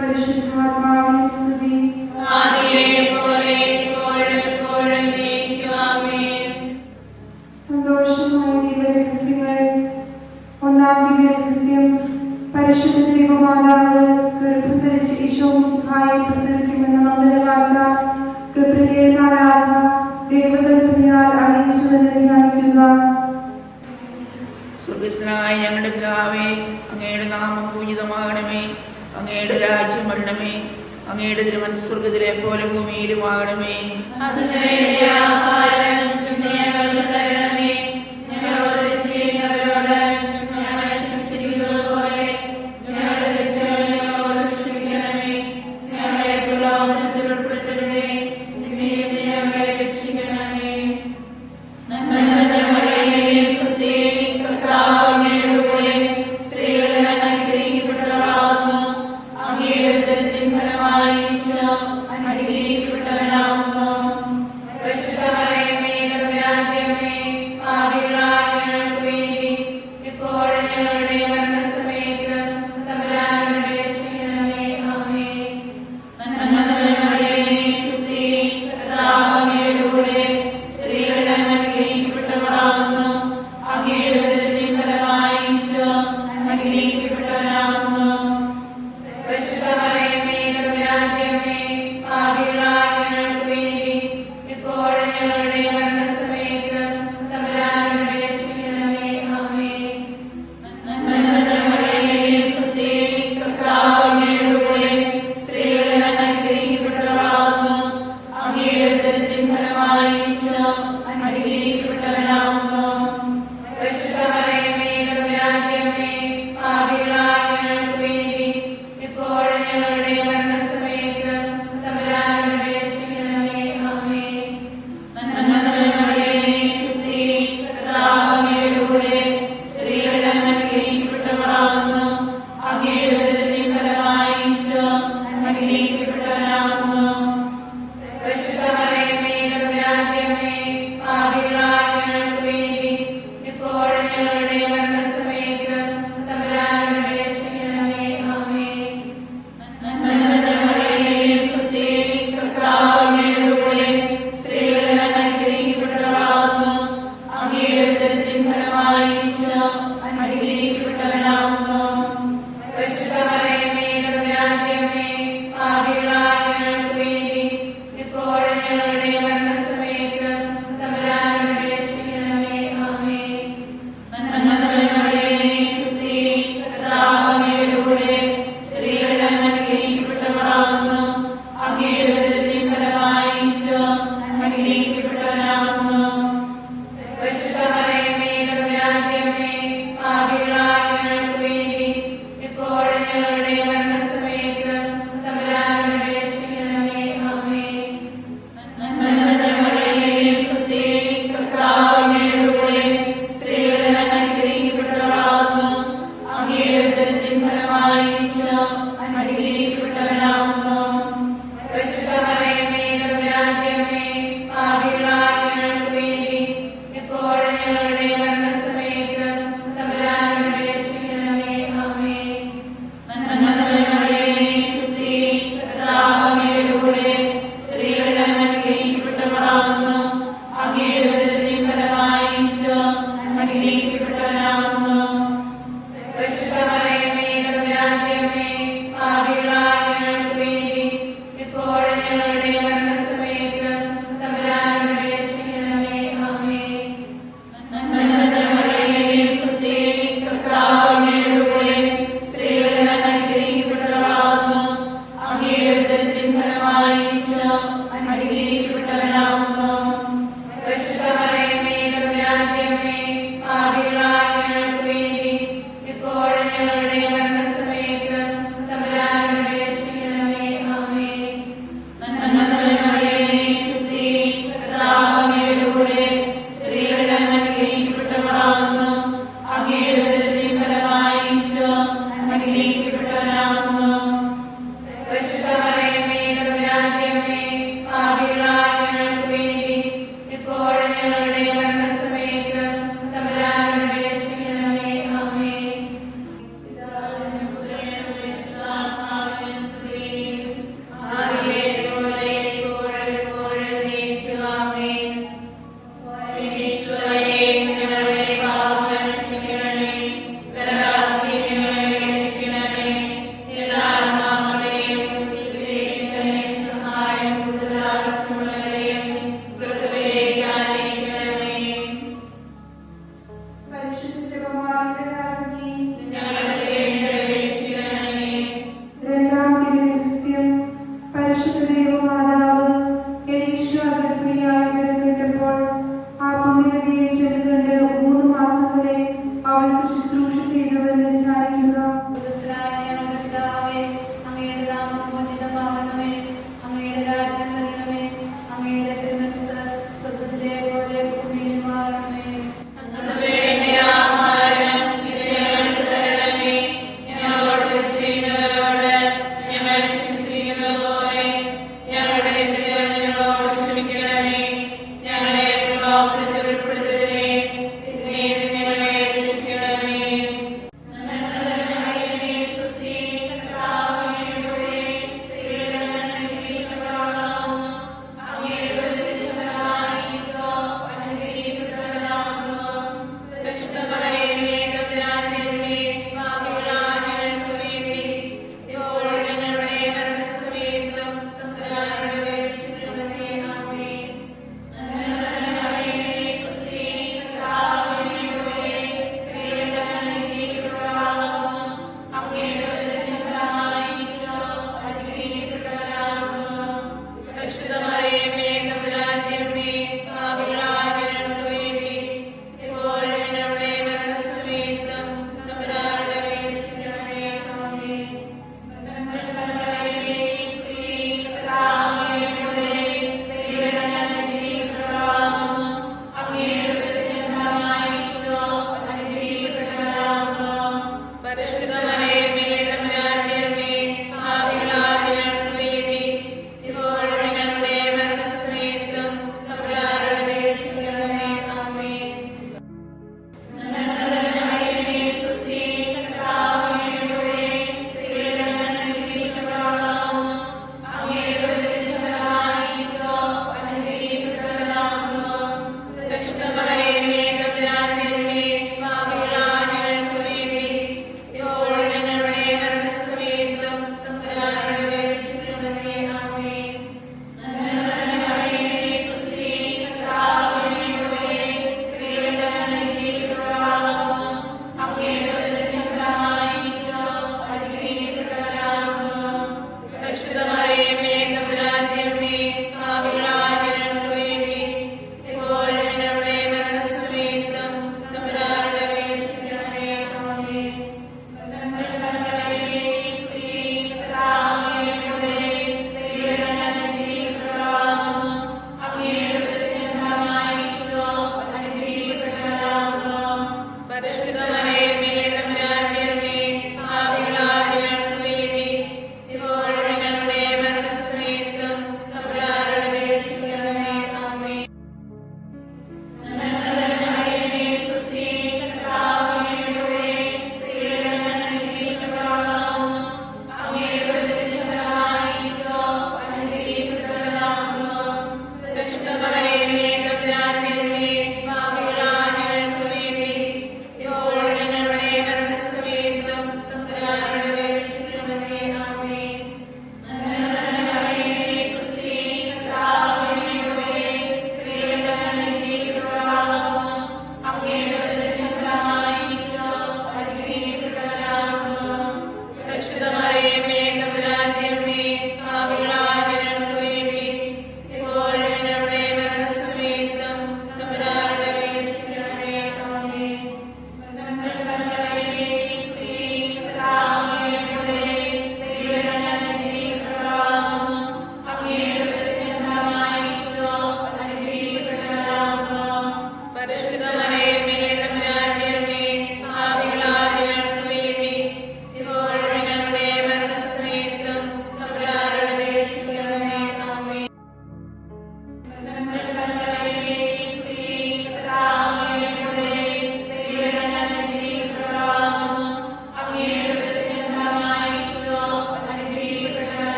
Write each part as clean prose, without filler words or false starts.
പരിശുദ്ധാത്മാവിനും സ്തുതി. സന്തോഷമായ ദൈവരഹസ്യങ്ങൾ. ഒന്നാം ദിവ്യരഹസ്യം, പരിശുദ്ധ ദൈവമാതാവ് ഗർഭം ധരിച്ച് ഈശോ മിശിഹായെ പ്രസവിക്കുമെന്ന മംഗളവാർത്ത ഗബ്രിയേൽ മാലാഖ ദൈവകൽപ്പനയാൽ അറിയിച്ചുവെന്ന് ധ്യാനിക്കുക. സ്വർഗ്ഗസ്ഥനായ ഞങ്ങളുടെ പിതാവേ, അങ്ങയുടെ നാമം പൂജിതമാകണമേ. അങ്ങയുടെ രാജ്യം വരണമേ. അങ്ങയുടെ തിരുമനസ്സ് സ്വർഗ്ഗത്തിലെ പോലെ ഭൂമിയിലും ആകണമേ.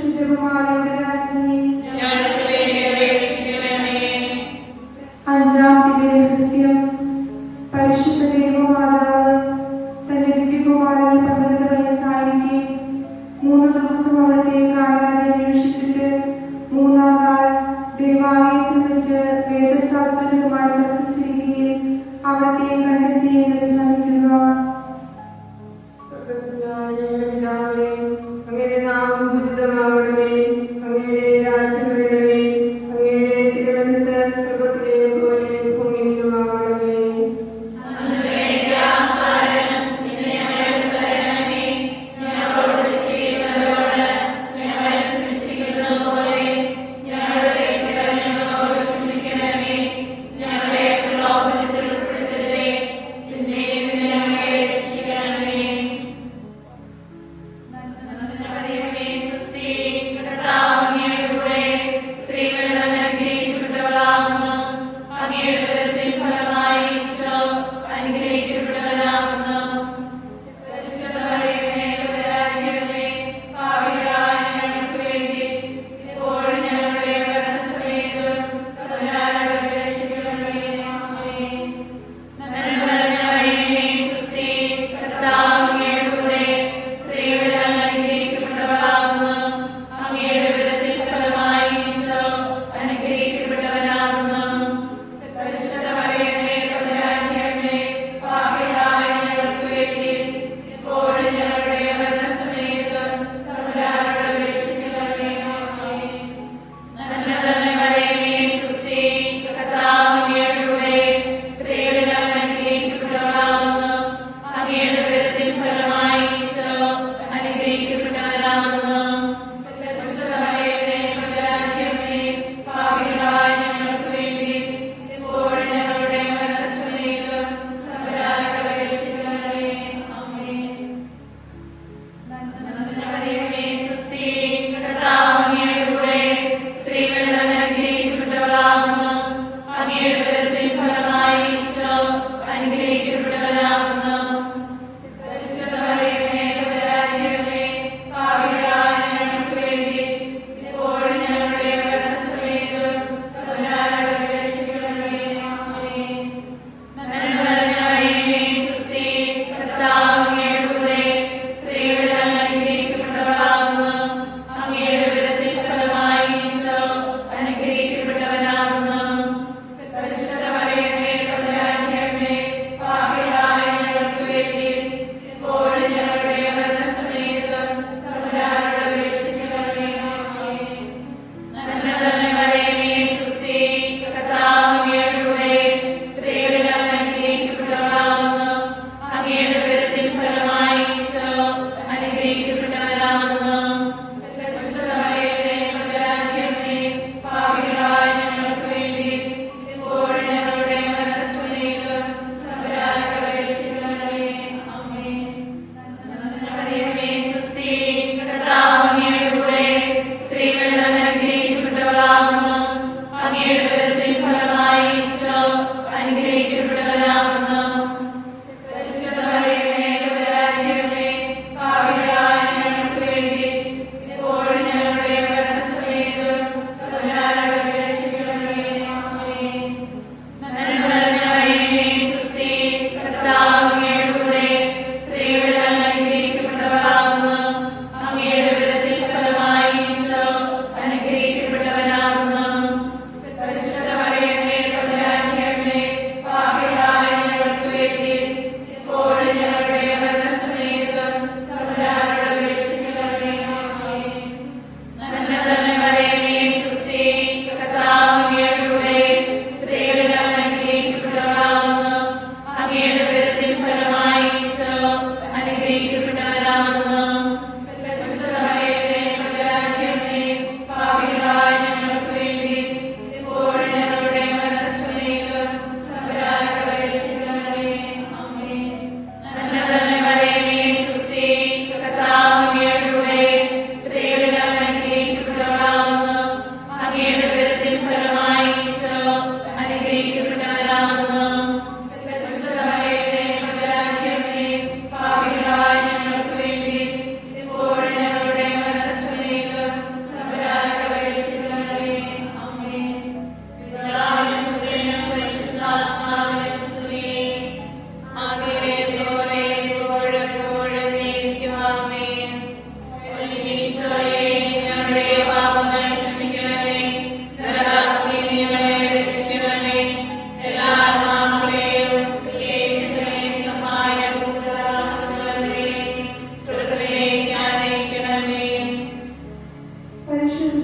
പരിശുദ്ധ ജപമാലയുടെ രാജ്ഞി, അഞ്ചാം ദിവ്യരഹസ്യം. പരിശുദ്ധ ദൈവമാതാവ് തന്റെ ദിവ്യകുമാരന് 12 വയസ്സായിരിക്കെ 3 ദിവസം അവിടത്തെ കാണാതെ അന്വേഷിച്ചിട്ട് 3-ാം നാൾ ദേവാലയത്തിൽ വെച്ച് വേദശാസ്ത്രങ്ങളുമായി തർക്കിച്ചിരിക്കുകയും അവിടത്തെ കണ്ടെത്തി എന്ന് ധ്യാനിക്കുക. അങ്ങയുടെ നാമം പൂജിതമാകണമേ, അങ്ങയുടെ രാജ്യം വരണമേ, അങ്ങയുടെ തിരുമനസ്സ് സ്വർഗ്ഗത്തിലെ പോലെ ഭൂമിയിലുമാകണമേ. ഞങ്ങളോട് ചെയ്യുന്നവരോട് ഞങ്ങൾ ക്ഷമിച്ചിരിക്കുന്നു.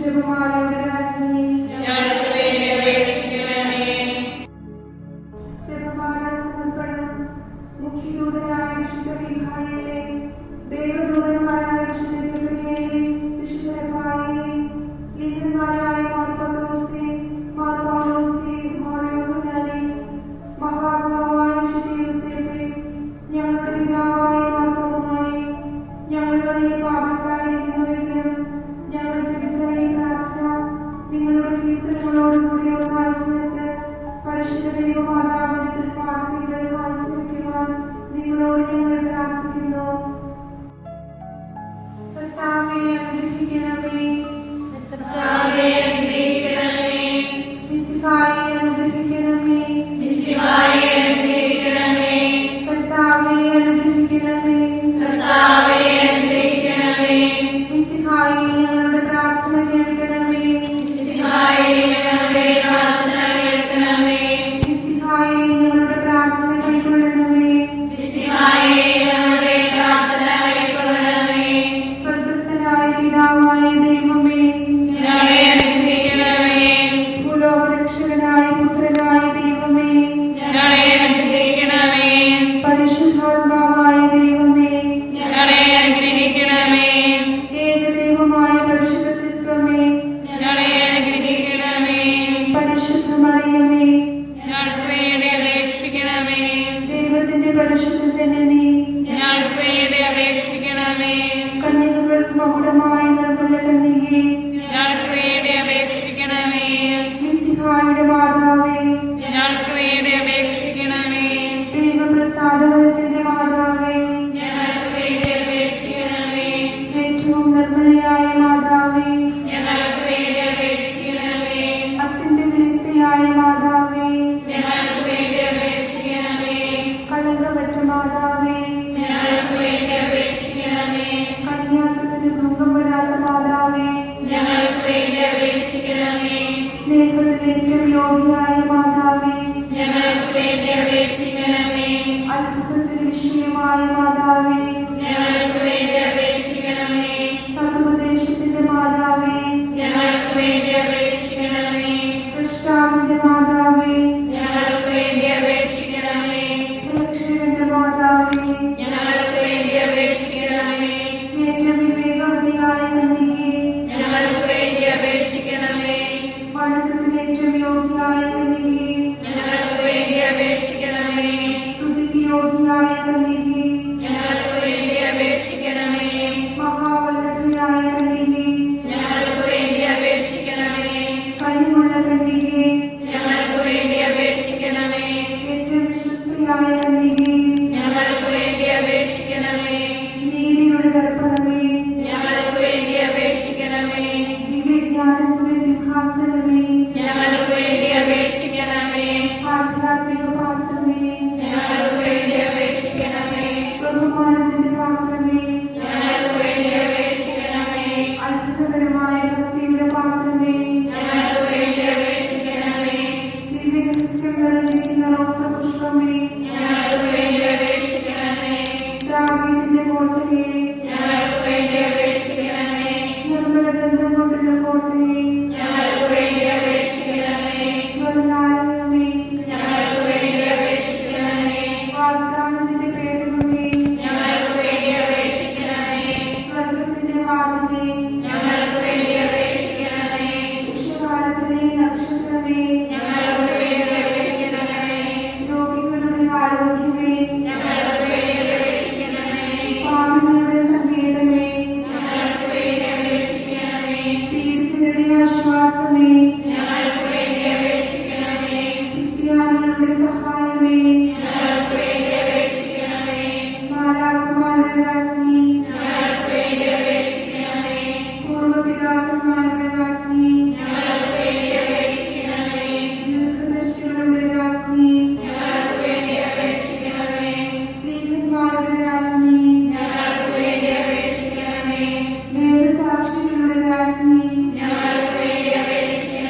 ജപമാലയുടെ രാജ്ഞി, ഞങ്ങൾക്ക് വേണ്ടി അപേക്ഷിക്കണമേ. ജപമാല സമർപ്പണം. മുഖ്യദൂതനായ വിശുദ്ധ മിഖായേലേ, ദേവദൂതന്മാരായ വിശുദ്ധ ഗബ്രിയേലേ, വിശുദ്ധ റഫായേലേ, സ്ലീഹന്മാരായ മാർ പത്രോസേ, മാർ പൗലോസേ, മാർ യോഹന്നാനേ, മഹാത്മാവായ വിശുദ്ധ യോസേപ്പേ, ഞങ്ങളുടെ പിതാവായ മാർ തോമായേ, ഞങ്ങൾ വലിയ പാപികളായിരിക്കുന്നുവെങ്കിലും ഞങ്ങൾ ജപിച്ച ഈ പ്രാർത്ഥന നിങ്ങളുടെ കീർത്തനങ്ങളോടുകൂടി ഒന്നായി ചേർത്ത് പരിശുദ്ധ ദൈവമാതാവിന്റെ തൃപ്പാദത്തിൽ കാഴ്ചവെക്കുവാൻ നിങ്ങളോട് ഞങ്ങൾ പ്രാർത്ഥിക്കുന്നു. കർത്താവേ അനുഗ്രഹിക്കണമേ, കർത്താവേ അനുഗ്രഹിക്കണമേ. മിശിഹായെ അനുഗ്രഹിക്കണമേ, മിശിഹായെ അനുഗ്രഹിക്കണമേ. കർത്താവേ അനുഗ്രഹിക്കണമേ, കർത്താവേ അനുഗ്രഹിക്കണമേ. മിശിഹായെ ഞങ്ങളുടെ പ്രാർത്ഥന കേൾക്കണമേ, മിശിഹായെ ഞങ്ങളുടെ പ്രാർത്ഥന കേൾക്കണമേ. മിശിഹായെ ഞങ്ങളുടെ പ്രാർത്ഥന കൈക്കൊള്ളണമേ, മിശിഹായെ ഞങ്ങളുടെ പ്രാർത്ഥന കൈക്കൊള്ളണമേ. സ്വർഗ്ഗസ്ഥനായ പിതാവായ ദൈവമേ, ഞങ്ങളെ അനുഗ്രഹിക്കണമേ. ഭൂലോകരക്ഷകനായ പുത്രനായ ദൈവമേ, ഞങ്ങളെ അനുഗ്രഹിക്കണമേ. പരിശുദ്ധാത്മാവായ ദൈവമേ, ഞങ്ങളെ അനുഗ്രഹിക്കണമേ. ഏകദൈവമായ പരിശുദ്ധ തൃത്വമേ, ഞങ്ങളെ അനുഗ്രഹിക്കണമേ. പരിശുദ്ധ മറിയമേ, ഞങ്ങൾക്ക് വേണ്ടി അപേക്ഷിക്കണമേ. ദൈവത്തിന്റെ പരിശുദ്ധ ജനനി, ഞങ്ങൾക്ക് വേണ്ടി അപേക്ഷിക്കണമേ. കന്യകകൾക്ക് മകുടമായ നിർമ്മല കന്യകേ, ഞങ്ങൾക്ക് വേണ്ടി അപേക്ഷിക്കണമേ. മിശിഹായുടെ മാതാവേ, ഞങ്ങൾക്ക് വേണ്ടി അപേക്ഷിക്കണമേ. ദൈവപ്രസാദവരത്തിന്റെ മാതാവേ, ഞങ്ങൾക്ക് വേണ്ടി അപേക്ഷിക്കണമേ. ഏറ്റവും നിർമ്മലയായ മാതാവേ, ഞങ്ങൾക്ക് വേണ്ടി അപേക്ഷിക്കണമേ. അത്യന്ത വിരക്തിയായ മാതാവേ, ഞങ്ങൾക്ക് വേണ്ടി അപേക്ഷിക്കണമേ. കളങ്കമറ്റ മാതാവേ, ഞങ്ങൾക്ക് വേണ്ടി അപേക്ഷിക്കണമേ. കന്യാത്വത്തിന് ഭംഗം വരാത്ത മാതാവേ, ഞങ്ങൾക്ക് വേണ്ടി അപേക്ഷിക്കണമേ. സ്നേഹത്തിന് ഏറ്റവും യോഗ്യയായ മാതാവേ, ഞങ്ങൾക്ക് വേണ്ടി അപേക്ഷിക്കണമേ. അത്ഭുതത്തിന് വിഷയമായ മാതാവേ, ഞങ്ങൾക്ക് വേണ്ടി അപേക്ഷിക്കണമേ. സതുപദേശത്തിന്റെ മാതാവേ, ഞങ്ങൾക്ക് വേണ്ടി അപേക്ഷിക്കണമേ. സൃഷ്ടാവിന്റെ മാതാവേ, ഞങ്ങൾക്ക് വേണ്ടി അപേക്ഷിക്കണമേ. രക്ഷകന്റെ മാതാവേ, ഞങ്ങൾക്ക് വേണ്ടി അപേക്ഷിക്കണമേ. ഏറ്റവും വിവേകവതിയായ കന്യകേ, ഞങ്ങൾക്ക് വേണ്ടി അപേക്ഷിക്കണമേ. വണക്കത്തിന് ഏറ്റവും യോഗ്യയായ കന്യകേ, ഞങ്ങൾക്ക് വേണ്ടി അപേക്ഷിക്കണമേ. സ്തുതിക്ക് യോഗ്യയായ കന്യകേ, ഞങ്ങൾക്ക് വേണ്ടി അപേക്ഷിക്കണമേ. മഹാവല്ലഭയായ കന്യകേ, ഞങ്ങൾക്ക് വേണ്ടി അപേക്ഷിക്കണമേ. കനിവുള്ള കന്യകേ, ഞങ്ങൾക്ക് വേണ്ടി അപേക്ഷിക്കണമേ. ഏറ്റവും വിശ്വസ്തയായ കന്യകേ, ഞങ്ങൾക്ക് വേണ്ടി അപേക്ഷിക്കണമേ. നീതിയുടെ ദർപ്പണമേ, ഞങ്ങൾക്ക് വേണ്ടി അപേക്ഷിക്കണമേ. ദിവ്യജ്ഞാനത്തിന്റെ സിംഹാസനമേ, ഞങ്ങൾക്ക് വേണ്ടി അപേക്ഷിക്കണമേ. ആധ്യാത്മിക പാത്രമേ, ഞങ്ങൾക്ക് വേണ്ടി അപേക്ഷിക്കണമേ. ബഹുമാനത്തിന്റെ പാത്രമേ, ഞങ്ങൾക്ക് വേണ്ടി അപേക്ഷിക്കണമേ. അത്ഭുതകരമായ ഭക്തിയുടെ പാത്രമേ, ഞങ്ങൾക്ക് വേണ്ടി അപേക്ഷിക്കണമേ. ദിവ്യരഹസ്യങ്ങളിലിരിക്കുന്ന റോസപുഷ്പമേ, ഞങ്ങൾക്ക് വേണ്ടി അപേക്ഷിക്കണമേ. ദാവീദിന്റെ കോട്ടയെ, ഞങ്ങൾക്ക് വേണ്ടി അപേക്ഷിക്കണമേ. നിർമ്മലഗന്ധം കൊണ്ടുള്ള കോട്ടയെ, ഞങ്ങൾക്ക് വേണ്ടി അപേക്ഷിക്കണമേ. സ്വർണ്ണാലയമേ, ഞങ്ങൾക്ക് വേണ്ടി അപേക്ഷിക്കണമേ. വാഗ്ദാനത്തിന്റെ പേടകമേ, ഞങ്ങൾക്ക് വേണ്ടി അപേക്ഷിക്കണമേ. സ്വർഗത്തിന്റെ വാതിലേ, ഞങ്ങൾക്ക് വേണ്ടി അപേക്ഷിക്കണമേ. ഉഷകാലത്തിലെ നക്ഷത്രമേ, ഞങ്ങൾക്ക് വേണ്ടി അപേക്ഷിക്കണമേ. രോഗികളുടെ ആരോഗ്യമേ, ഞങ്ങൾക്ക് വേണ്ടി അപേക്ഷിക്കണമേ. പാപികളുടെ സങ്കേതമേ, ഞങ്ങൾക്ക് വേണ്ടി അപേക്ഷിക്കണമേ. പീഡിതരുടെ ആശ്വാസമേ, ഞങ്ങൾക്ക് വേണ്ടി അപേക്ഷിക്കണമേ. ക്രിസ്ത്യാനികളുടെ സഹായമേ, ഞങ്ങൾക്ക് വേണ്ടി അപേക്ഷിക്കണമേ. മാലാഖമാരുടെ രാജ്ഞി, ഞങ്ങൾക്ക് വേണ്ടി അപേക്ഷിക്കണമേ. പൂർവ്വപിതാക്കന്മാരുടെ രാജ്ഞി, ഞങ്ങൾക്ക് വേണ്ടി അപേക്ഷിക്കണമേ. ദീർഘദർശികളുടെ രാജ്ഞി, ഞങ്ങൾക്ക് വേണ്ടി അപേക്ഷിക്കണമേ. സ്ലീഹന്മാരുടെ രാജ്ഞി, ഞങ്ങൾക്ക് വേണ്ടി അപേക്ഷിക്കണമേ. വേദസാക്ഷികളുടെ രാജ്ഞി, ഞങ്ങൾക്ക് വേണ്ടി അപേക്ഷിക്കണമേ.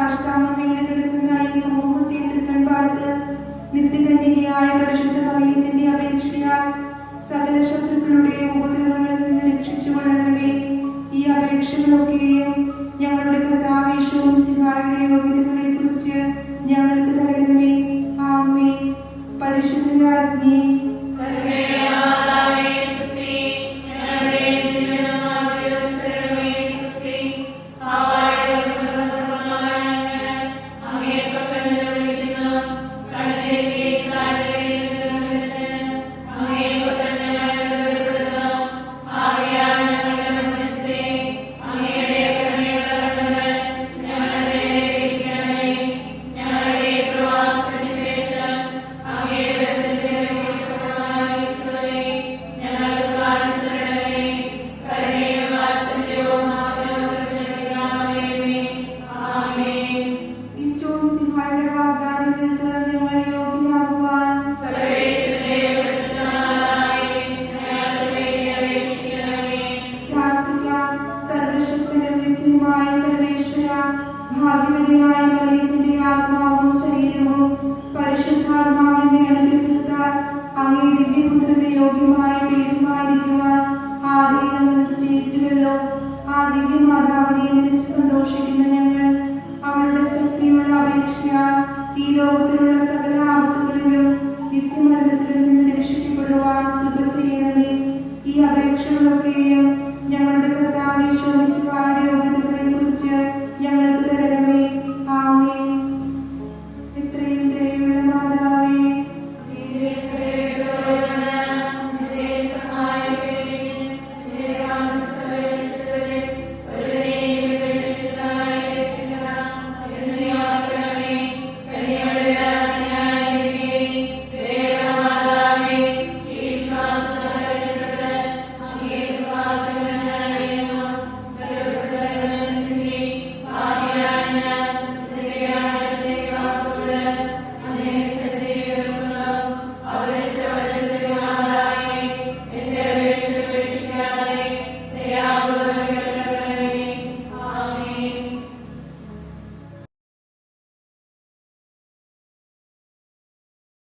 സാഷ്ടാംഗം വീണ് കിടക്കുന്ന ഈ സമൂഹത്തെ തൃക്കൺ പാർത്ത് നിത്യകന്യകയായ പരിശുദ്ധ മറിയത്തിന്റെ അപേക്ഷയാൽ സകല ശത്രുക്കളുടെയും ഉപദ്രവങ്ങളിൽ നിന്ന് രക്ഷിച്ചുകൊള്ളണമേ. ഈ അപേക്ഷകളൊക്കെയും ഞങ്ങളുടെ കർത്താവ് യേശുമിശിഹായുടെ യോഗ്യതകളെ കുറിച്ച് ഞങ്ങൾക്ക് തരണമേ. ആമേൻ. പരിശുദ്ധ രാജ്ഞി, ഭാഗ്യവതിയായ മറിയത്തിന്റെ ആത്മാവും ശരീരവും